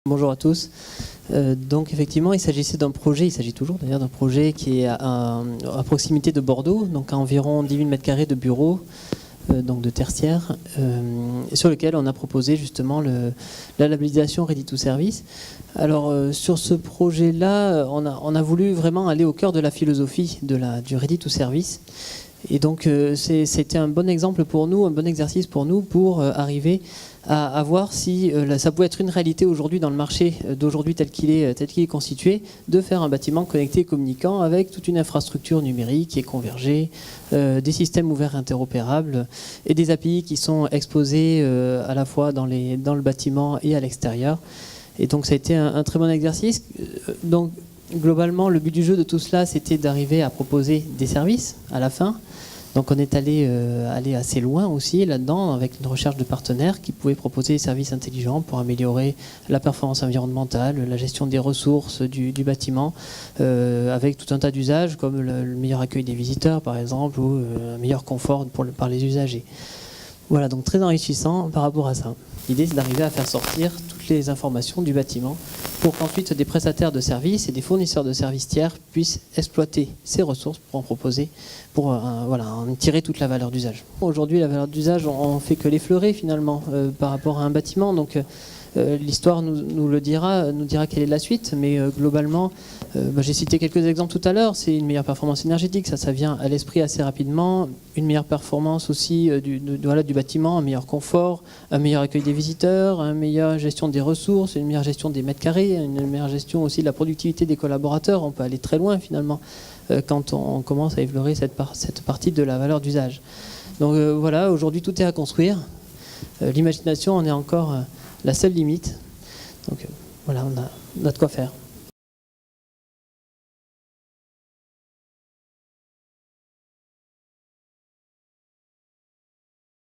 Bonjour à tous. Donc effectivement, il s'agissait d'un projet, il s'agit toujours d'ailleurs d'un projet qui est à proximité de Bordeaux, donc à environ 10 000 m² de bureaux, donc de tertiaires, sur lequel on a proposé justement la labellisation Ready to Service. Alors sur ce projet-là, on a voulu vraiment aller au cœur de la philosophie du Ready to Service. Et donc c'était un bon exemple pour nous, un bon exercice pour nous pour arriver à voir si ça pouvait être une réalité aujourd'hui dans le marché d'aujourd'hui tel qu'il est constitué, de faire un bâtiment connecté et communicant avec toute une infrastructure numérique qui est convergée, des systèmes ouverts interopérables et des API qui sont exposés à la fois dans le bâtiment et à l'extérieur. Et donc ça a été un très bon exercice. Donc globalement, le but du jeu de tout cela, c'était d'arriver à proposer des services à la fin. Donc on est allé assez loin aussi là-dedans avec une recherche de partenaires qui pouvaient proposer des services intelligents pour améliorer la performance environnementale, la gestion des ressources du bâtiment, avec tout un tas d'usages comme le meilleur accueil des visiteurs par exemple, ou un meilleur confort par les usagers. Voilà, donc très enrichissant par rapport à ça. L'idée, c'est d'arriver à faire sortir toutes les informations du bâtiment pour qu'ensuite des prestataires de services et des fournisseurs de services tiers puissent exploiter ces ressources pour en proposer, pour en tirer toute la valeur d'usage. Aujourd'hui, la valeur d'usage, on ne fait que l'effleurer finalement par rapport à un bâtiment. Donc l'histoire nous dira quelle est la suite, mais globalement, j'ai cité quelques exemples tout à l'heure. C'est une meilleure performance énergétique, ça vient à l'esprit assez rapidement. Une meilleure performance aussi du bâtiment, un meilleur confort, un meilleur accueil des visiteurs, une meilleure gestion des ressources, une meilleure gestion des mètres carrés, une meilleure gestion aussi de la productivité des collaborateurs. On peut aller très loin finalement quand on commence à effleurer cette partie de la valeur d'usage. Donc voilà, aujourd'hui tout est à construire. L'imagination en est encore la seule limite. Donc voilà, on a de quoi faire.